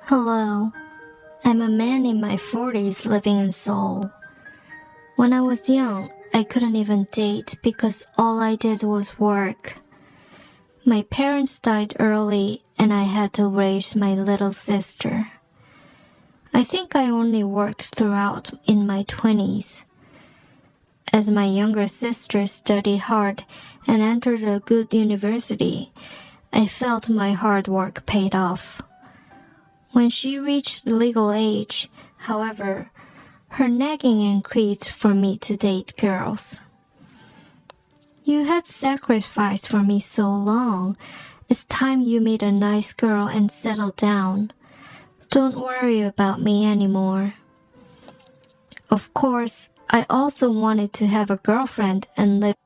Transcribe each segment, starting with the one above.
Hello, I'm a man in my 40s living in Seoul. When I was young, I couldn't even date because all I did was work. My parents died early and I had to raise my little sister. I think I only worked throughout in my 20s. As my younger sister studied hard and entered a good university, I felt my hard work paid off. When she reached legal age, however, her nagging increased for me to date girls. You had sacrificed for me so long. It's time you meet a nice girl and settle down. Don't worry about me anymore. Of course, I also wanted to have a girlfriend and live.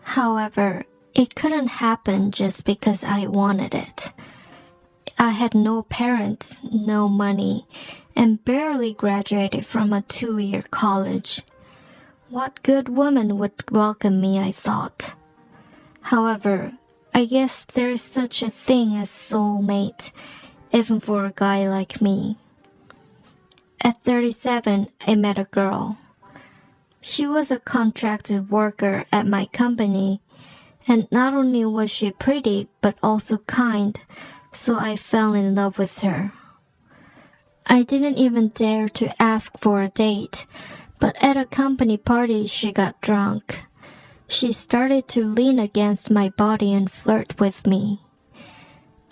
However, it couldn't happen just because I wanted it. I had no parents, no money, and barely graduated from a 2-year college. What good woman would welcome me, I thought. However, I guess there's such a thing as soulmate, even for a guy like me. At 37, I met a girl. She was a contracted worker at my company, and not only was she pretty, but also kind, so I fell in love with her. I didn't even dare to ask for a date, but at a company party she got drunk. She started to lean against my body and flirt with me.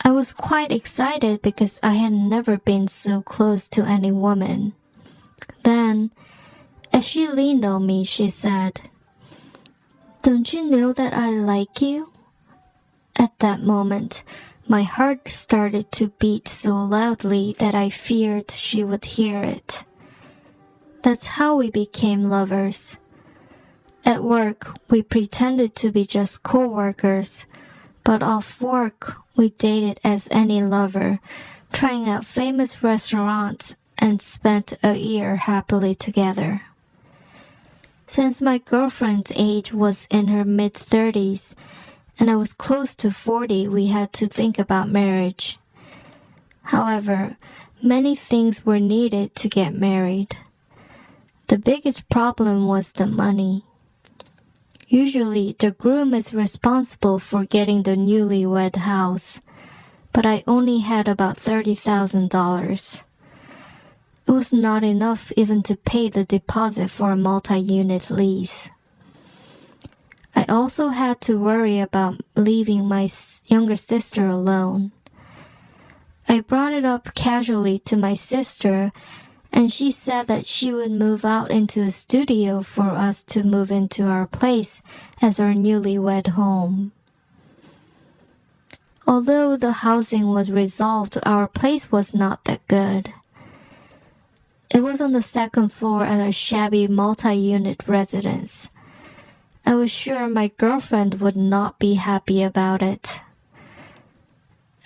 I was quite excited because I had never been so close to any woman. Then, as she leaned on me, she said, "Don't you know that I like you?" At that moment, my heart started to beat so loudly that I feared she would hear it. That's how we became lovers. At work, we pretended to be just co-workers, but off work, we dated as any lover, trying out famous restaurants and spent a year happily together. Since my girlfriend's age was in her mid-30s, and I was close to 40, we had to think about marriage. However, many things were needed to get married. The biggest problem was the money. Usually, the groom is responsible for getting the newlywed house, but I only had about $30,000. It was not enough even to pay the deposit for a multi-unit lease. I also had to worry about leaving my younger sister alone. I brought it up casually to my sister, and she said that she would move out into a studio for us to move into our place as our newlywed home. Although the housing was resolved, our place was not that good. It was on the second floor at a shabby multi-unit residence. I was sure my girlfriend would not be happy about it.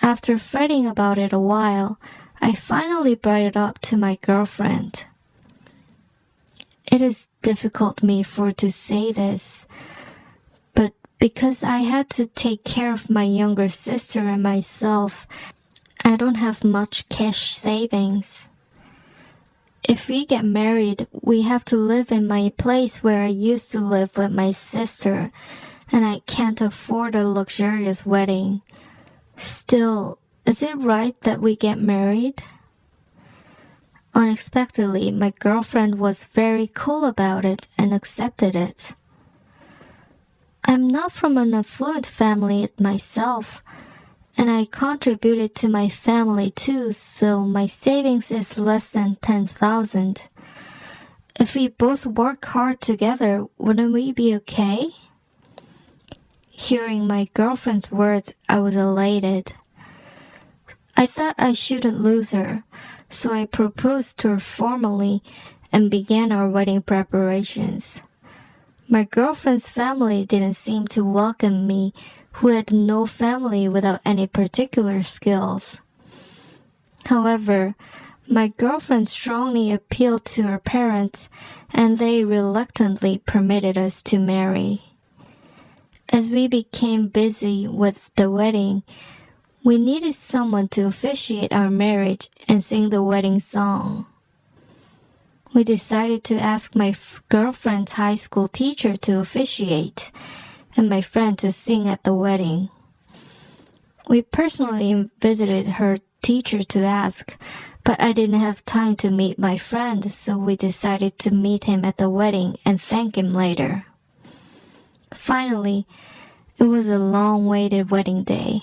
After fretting about it a while, I finally brought it up to my girlfriend. It is difficult me for to say this, but because I had to take care of my younger sister and myself, I don't have much cash savings. If we get married, we have to live in my place where I used to live with my sister, and I can't afford a luxurious wedding. Still, is it right that we get married? Unexpectedly, my girlfriend was very cool about it and accepted it. I'm not from an affluent family myself, and I contributed to my family too, so my savings is less than 10,000. If we both work hard together, wouldn't we be okay? Hearing my girlfriend's words, I was elated. I thought I shouldn't lose her, so I proposed to her formally and began our wedding preparations. My girlfriend's family didn't seem to welcome me, who had no family without any particular skills. However, my girlfriend strongly appealed to her parents, and they reluctantly permitted us to marry. As we became busy with the wedding, We needed someone to officiate our marriage and sing the wedding song. We decided to ask my girlfriend's high school teacher to officiate and my friend to sing at the wedding. We personally visited her teacher to ask, but I didn't have time to meet my friend, so we decided to meet him at the wedding and thank him later. Finally, it was a long-awaited wedding day.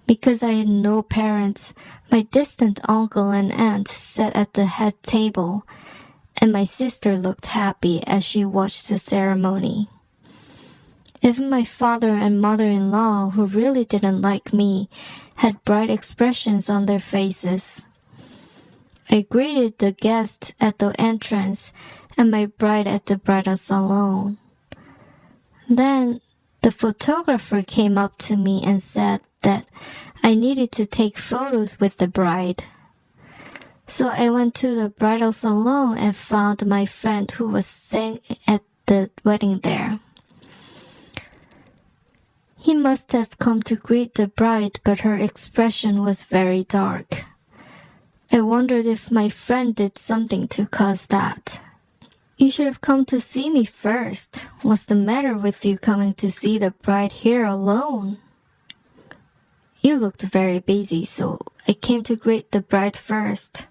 Because I had no parents, my distant uncle and aunt sat at the head table, and my sister looked happy as she watched the ceremony. Even my father and mother-in-law, who really didn't like me, had bright expressions on their faces. I greeted the guests at the entrance and my bride at the bridal salon. Then the photographer came up to me and said that I needed to take photos with the bride. So I went to the bridal salon and found my friend who was staying at the wedding there. He must have come to greet the bride, but her expression was very dark. I wondered if my friend did something to cause that. You should have come to see me first. What's the matter with you coming to see the bride here alone? You looked very busy, so I came to greet the bride first.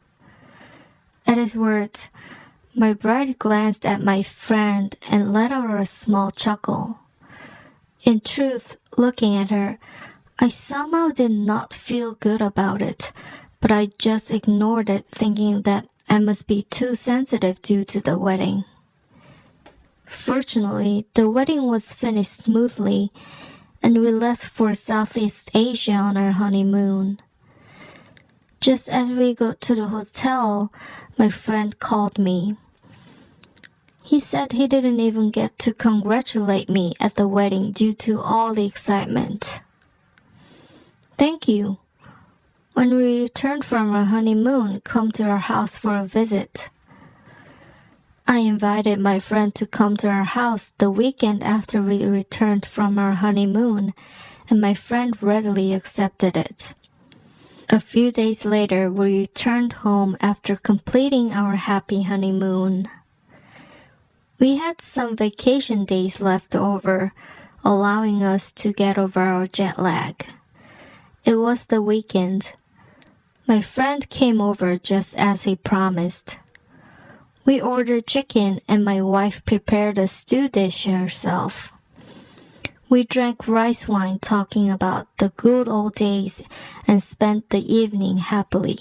At his words, my bride glanced at my friend and let out a small chuckle. In truth, looking at her, I somehow did not feel good about it, but I just ignored it, thinking that I must be too sensitive due to the wedding. Fortunately, the wedding was finished smoothly, and we left for Southeast Asia on our honeymoon. Just as we got to the hotel, my friend called me. He said he didn't even get to congratulate me at the wedding due to all the excitement. Thank you. When we returned from our honeymoon, come to our house for a visit. I invited my friend to come to our house the weekend after we returned from our honeymoon, and my friend readily accepted it. A few days later, we returned home after completing our happy honeymoon. We had some vacation days left over, allowing us to get over our jet lag. It was the weekend. My friend came over just as he promised. We ordered chicken and my wife prepared a stew dish herself. We drank rice wine talking about the good old days and spent the evening happily.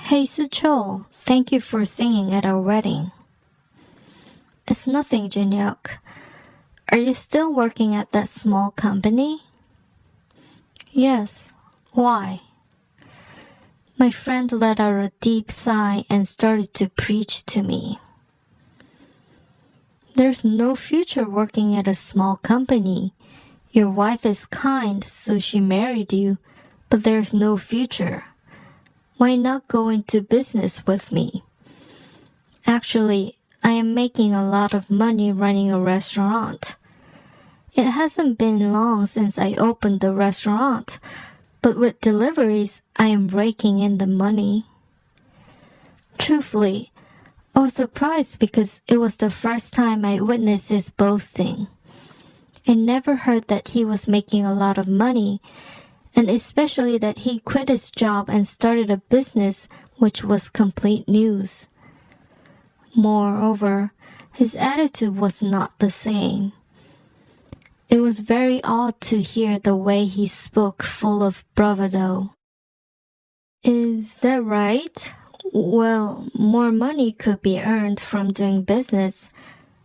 Hey Suchol, thank you for singing at our wedding. It's nothing, Jinhyuk. Are you still working at that small company? Yes. Why? My friend let out a deep sigh and started to preach to me. There's no future working at a small company. Your wife is kind, so she married you, but there's no future. Why not go into business with me? Actually, I am making a lot of money running a restaurant. It hasn't been long since I opened the restaurant, but with deliveries, I am raking in the money. Truthfully, I was surprised because it was the first time I witnessed his boasting. I never heard that he was making a lot of money, and especially that he quit his job and started a business, which was complete news. Moreover, his attitude was not the same. It was very odd to hear the way he spoke, full of bravado. Is that right? Well, more money could be earned from doing business,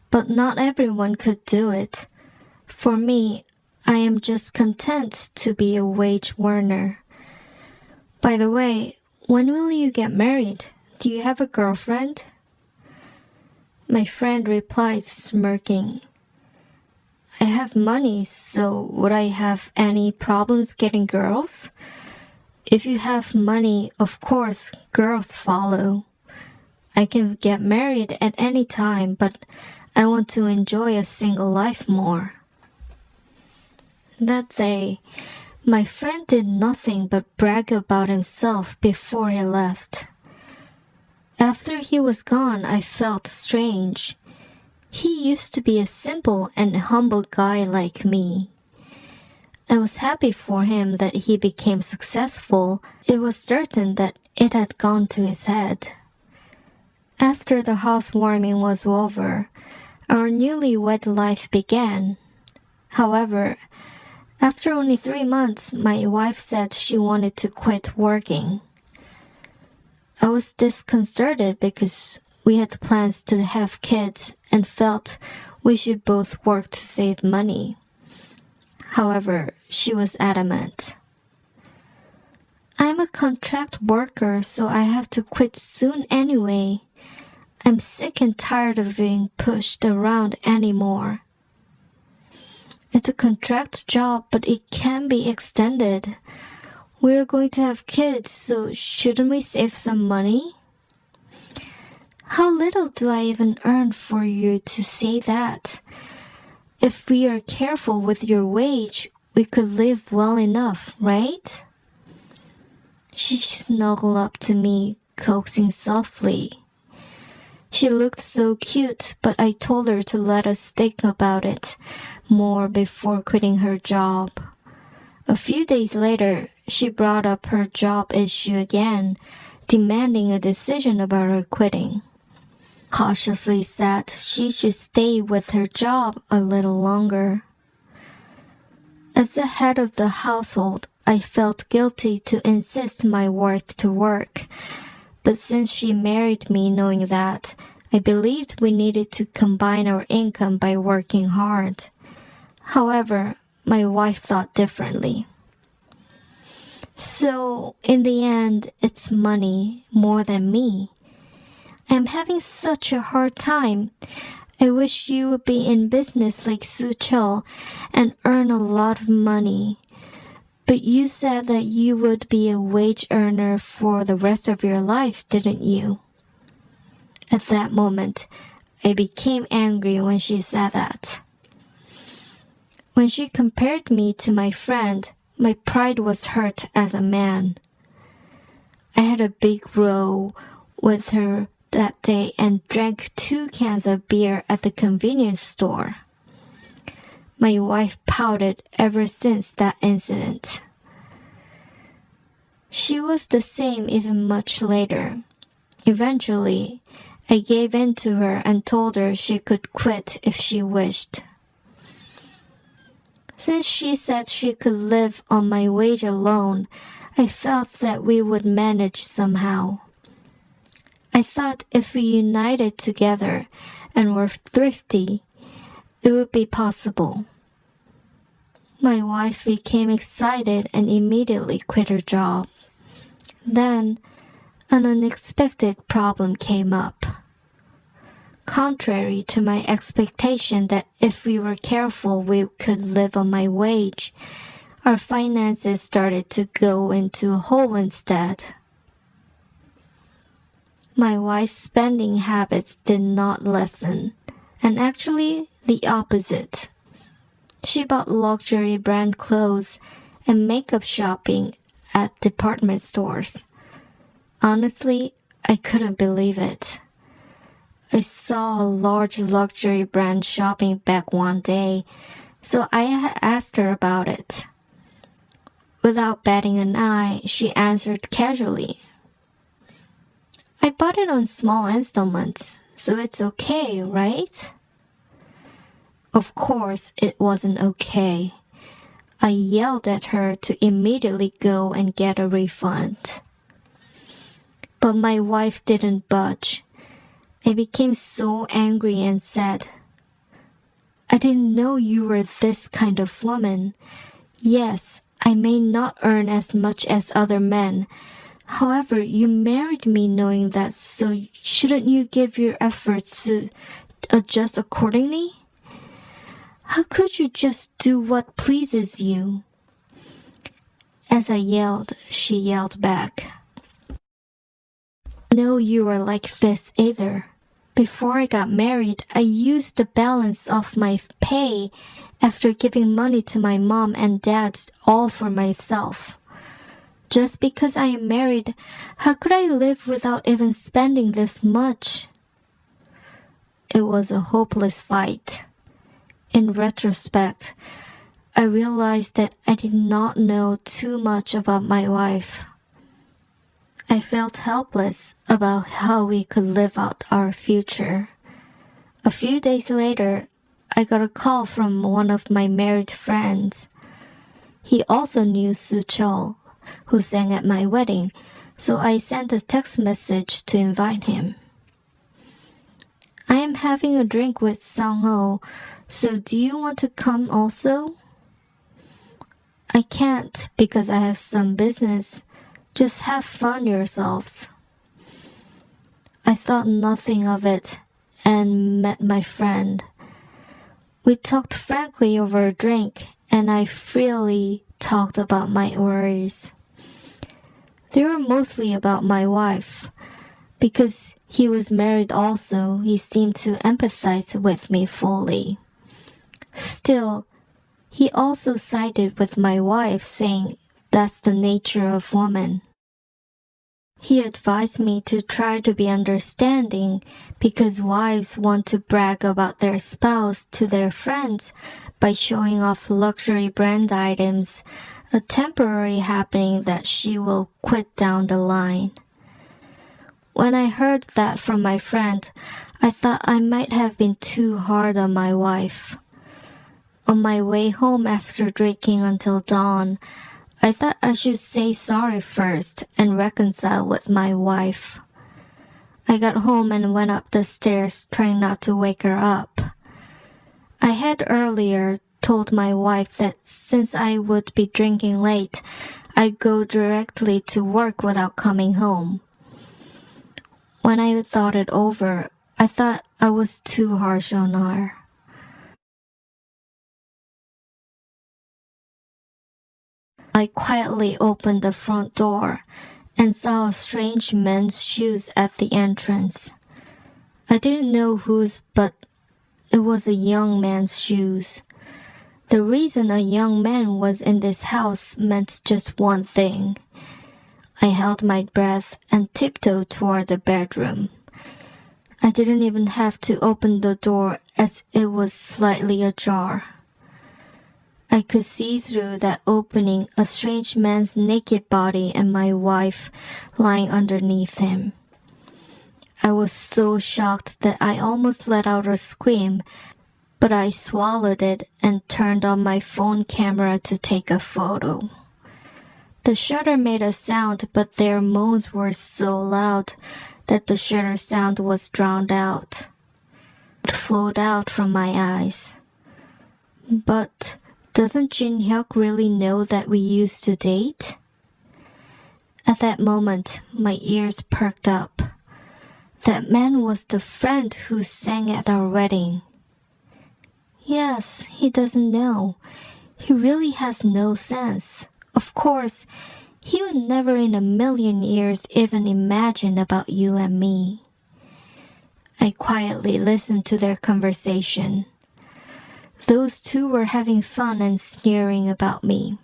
but not everyone could do it. For me, I am just content to be a wage earner. By the way, when will you get married? Do you have a girlfriend? My friend replied, smirking. I have money, so would I have any problems getting girls? If you have money, of course, girls follow. I can get married at any time, but I want to enjoy a single life more. That day, My friend did nothing but brag about himself before he left. After he was gone, I felt strange. He used to be a simple and humble guy like me. I was happy for him that he became successful. It was certain that it had gone to his head. After the housewarming was over, our newlywed life began. However, after only 3 months, my wife said she wanted to quit working. I was disconcerted because we had plans to have kids and felt we should both work to save money. However, she was adamant. I'm a contract worker, so I have to quit soon anyway. I'm sick and tired of being pushed around anymore. It's a contract job, but it can be extended. We're going to have kids, so shouldn't we save some money? How little do I even earn for you to say that? If we are careful with your wage, we could live well enough, right? She snuggled up to me, coaxing softly. She looked so cute, but I told her to let us think about it more before quitting her job. A few days later, she brought up her job issue again, demanding a decision about her quitting. Cautiously said she should stay with her job a little longer. As the head of the household, I felt guilty to insist my wife to work, but since she married me knowing that, I believed we needed to combine our income by working hard. However, my wife thought differently. So, in the end, it's money more than me. I'm having such a hard time. I wish you would be in business like Soo-chul and earn a lot of money. But you said that you would be a wage earner for the rest of your life, didn't you? At that moment, I became angry when she said that. When she compared me to my friend, my pride was hurt as a man. I had a big row with her that day and drank 2 cans of beer at the convenience store. My wife pouted ever since that incident. She was the same even much later. Eventually, I gave in to her and told her she could quit if she wished. Since she said she could live on my wage alone, I felt that we would manage somehow. I thought if we united together and were thrifty, it would be possible. My wife became excited and immediately quit her job. Then, an unexpected problem came up. Contrary to my expectation that if we were careful we could live on my wage, our finances started to go into a hole instead. My wife's spending habits did not lessen, and actually the opposite. She bought luxury brand clothes and makeup shopping at department stores. Honestly, I couldn't believe it. I saw a large luxury brand shopping bag one day, so I asked her about it. Without batting an eye, she answered casually, I bought it on small installments, so it's okay, right? Of course, it wasn't okay. I yelled at her to immediately go and get a refund. But my wife didn't budge. I became so angry and said, I didn't know you were this kind of woman. Yes, I may not earn as much as other men. However, you married me knowing that, so shouldn't you give your efforts to adjust accordingly? How could you just do what pleases you? As I yelled, she yelled back, No, you are like this either. Before I got married, I used the balance of my pay after giving money to my mom and dad all for myself. Just because I am married, how could I live without even spending this much? It was a hopeless fight. In retrospect, I realized that I did not know too much about my wife. I felt helpless about how we could live out our future. A few days later, I got a call from one of my married friends. He also knew Suchol, who sang at my wedding, so I sent a text message to invite him. I am having a drink with Sung-ho, so do you want to come also? I can't because I have some business. Just have fun yourselves. I thought nothing of it and met my friend. We talked frankly over a drink and I freely talked about my worries. They were mostly about my wife. Because he was married also, he seemed to empathize with me fully. Still, he also sided with my wife, saying that's the nature of woman. He advised me to try to be understanding because wives want to brag about their spouse to their friends by showing off luxury brand items, a temporary happening that she will quit down the line. When I heard that from my friend, I thought I might have been too hard on my wife. On my way home after drinking until dawn, I thought I should say sorry first and reconcile with my wife. I got home and went up the stairs trying not to wake her up. I had earlier told my wife that since I would be drinking late, I'd go directly to work without coming home. When I thought it over, I thought I was too harsh on her. I quietly opened the front door and saw a strange man's shoes at the entrance. I didn't know whose, but it was a young man's shoes. The reason a young man was in this house meant just one thing. I held my breath and tiptoed toward the bedroom. I didn't even have to open the door as it was slightly ajar. I could see through that opening a strange man's naked body and my wife lying underneath him. I was so shocked that I almost let out a scream, but I swallowed it and turned on my phone camera to take a photo. The shutter made a sound, but their moans were so loud that the shutter sound was drowned out. It flowed out from my eyes. But doesn't Jin Hyuk really know that we used to date? At that moment, my ears perked up. That man was the friend who sang at our wedding. Yes, he doesn't know. He really has no sense. Of course, he would never in a million years even imagine about you and me. I quietly listened to their conversation. Those two were having fun and sneering about me.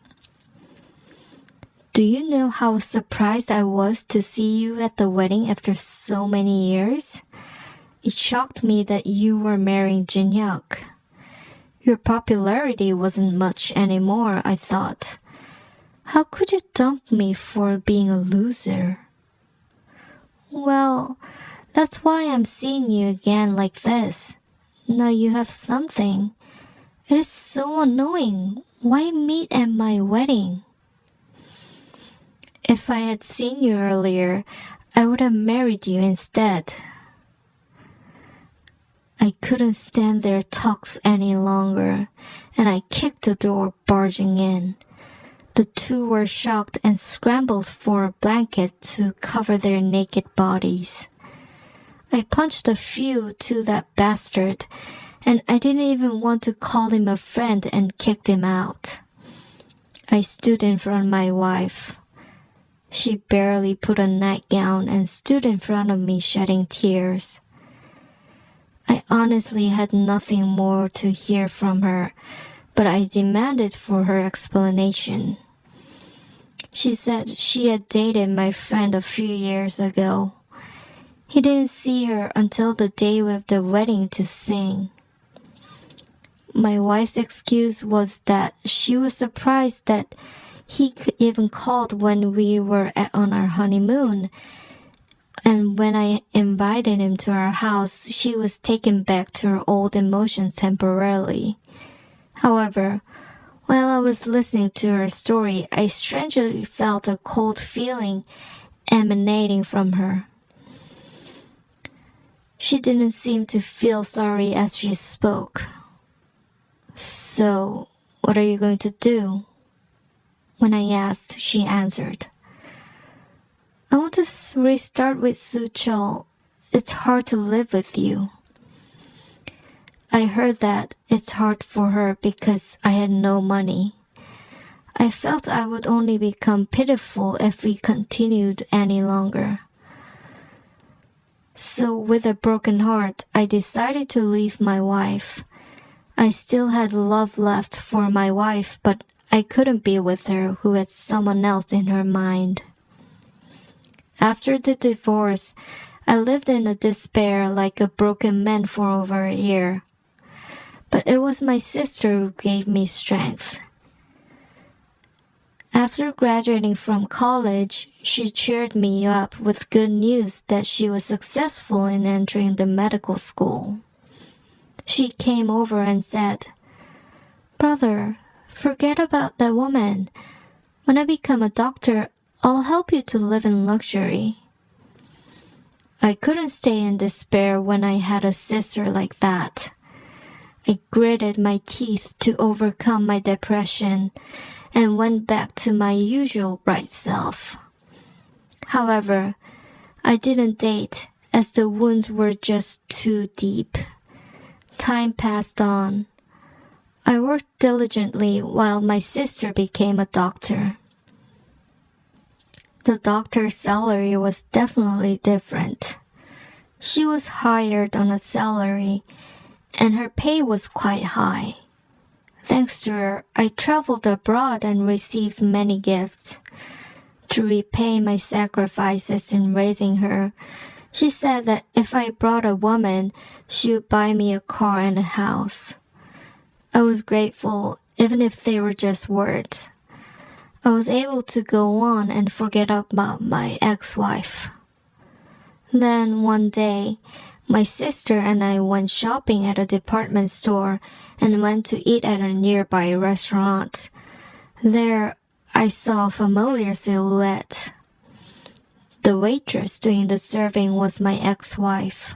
Do you know how surprised I was to see you at the wedding after so many years? It shocked me that you were marrying Jin Hyuk. Your popularity wasn't much anymore, I thought. How could you dump me for being a loser? Well, that's why I'm seeing you again like this. Now you have something. It is so annoying. Why meet at my wedding? If I had seen you earlier, I would have married you instead. I couldn't stand their talks any longer, and I kicked the door, barging in. The two were shocked and scrambled for a blanket to cover their naked bodies. I punched a few to that bastard, and I didn't even want to call him a friend and kicked him out. I stood in front of my wife. She barely put a nightgown and stood in front of me shedding tears. I honestly had nothing more to hear from her, but I demanded for her explanation. She said she had dated my friend a few years ago. He didn't see her until the day of the wedding to sing. My wife's excuse was that she was surprised that he even called when we were on our honeymoon, and when I invited him to our house, she was taken back to her old emotions temporarily. However, while I was listening to her story, I strangely felt a cold feeling emanating from her. She didn't seem to feel sorry as she spoke. "So, what are you going to do?" When I asked, she answered, "I want to restart with Suchol. It's hard to live with you." I heard that it's hard for her because I had no money. I felt I would only become pitiful if we continued any longer. So with a broken heart, I decided to leave my wife. I still had love left for my wife, but I couldn't be with her who had someone else in her mind. After the divorce, I lived in a despair like a broken man for over a year. But it was my sister who gave me strength. After graduating from college, she cheered me up with good news that she was successful in entering the medical school. She came over and said, "Brother, forget about that woman. When I become a doctor, I'll help you to live in luxury." I couldn't stay in despair when I had a sister like that. I gritted my teeth to overcome my depression and went back to my usual bright self. However, I didn't date as the wounds were just too deep. Time passed on. I worked diligently while my sister became a doctor. The doctor's salary was definitely different. She was hired on a salary, and her pay was quite high. Thanks to her, I traveled abroad and received many gifts. To repay my sacrifices in raising her, she said that if I brought a woman, she would buy me a car and a house. I was grateful, even if they were just words. I was able to go on and forget about my ex-wife. Then one day, my sister and I went shopping at a department store and went to eat at a nearby restaurant. There, I saw a familiar silhouette. The waitress doing the serving was my ex-wife.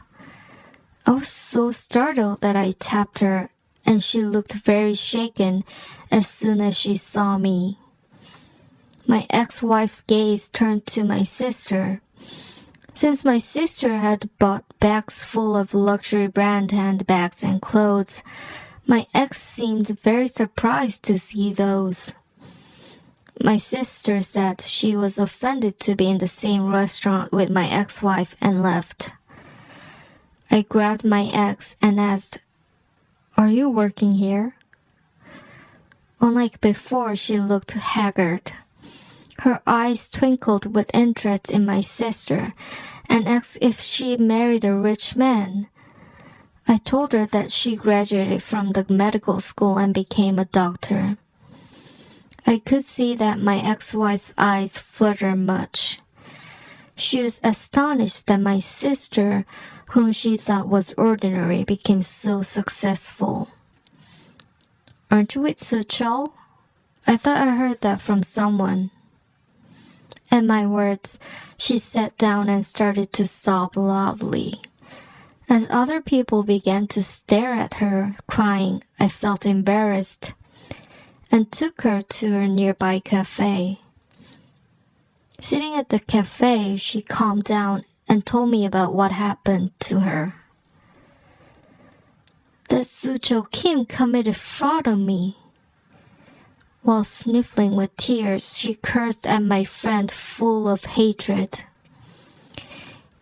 I was so startled that I tapped her, and she looked very shaken as soon as she saw me. My ex-wife's gaze turned to my sister. Since my sister had bought bags full of luxury brand handbags and clothes, my ex seemed very surprised to see those. My sister said she was offended to be in the same restaurant with my ex-wife and left. I grabbed my ex and asked, "Are you working here?" Unlike before, she looked haggard. Her eyes twinkled with interest in my sister and asked if she married a rich man. I told her that she graduated from the medical school and became a doctor. I could see that my ex-wife's eyes fluttered much. She was astonished that my sister, whom she thought was ordinary, became so successful. "Aren't you with Suchol?" I thought I heard that from someone. At my words, she sat down and started to sob loudly. As other people began to stare at her, crying, I felt embarrassed and took her to a nearby cafe. Sitting at the cafe, she calmed down and told me about what happened to her. That Sucho Kim committed fraud on me. While sniffling with tears, she cursed at my friend full of hatred.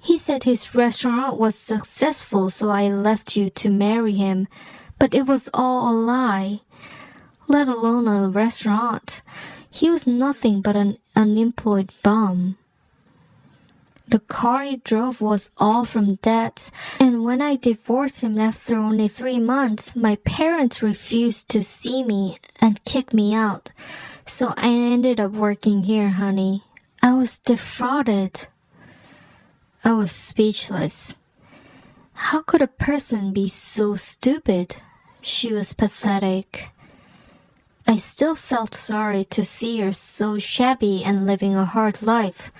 He said his restaurant was successful, so I left you to marry him, but it was all a lie, let alone a restaurant. He was nothing but an unemployed bum. The car he drove was all from debts, and when I divorced him after only 3 months, my parents refused to see me and kicked me out. So I ended up working here, honey. I was defrauded. I was speechless. How could a person be so stupid? She was pathetic. I still felt sorry to see her so shabby and living a hard life.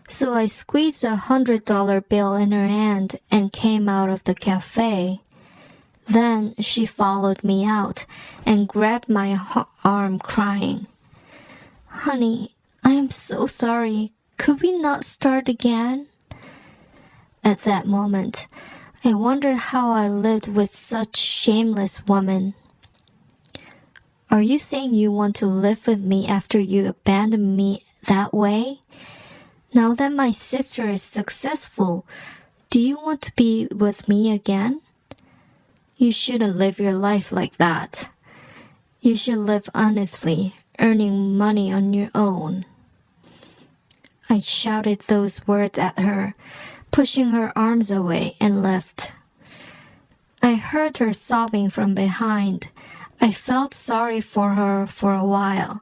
So I squeezed $100 bill in her hand and came out of the cafe. Then she followed me out and grabbed my arm crying. Honey, I am so sorry. Could we not start again? At that moment, I wondered how I lived with such shameless women. Are you saying you want to live with me after you abandoned me that way? Now that my sister is successful, do you want to be with me again? You shouldn't live your life like that. You should live honestly, earning money on your own. I shouted those words at her, pushing her arms away, and left. I heard her sobbing from behind. I felt sorry for her for a while,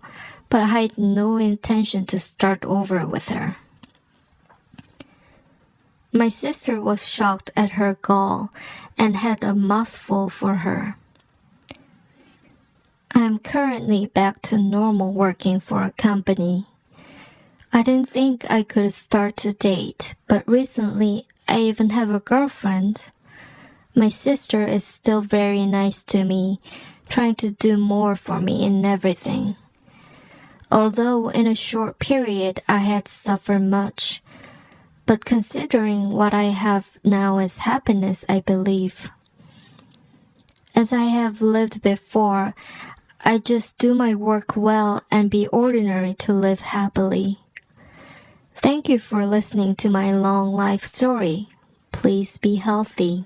but I had no intention to start over with her. My sister was shocked at her gall and had a mouthful for her. I am currently back to normal working for a company. I didn't think I could start to date, but recently I even have a girlfriend. My sister is still very nice to me, trying to do more for me in everything. Although in a short period I had suffered much, but considering what I have now is happiness, I believe. As I have lived before, I just do my work well and be ordinary to live happily. Thank you for listening to my long life story. Please be healthy.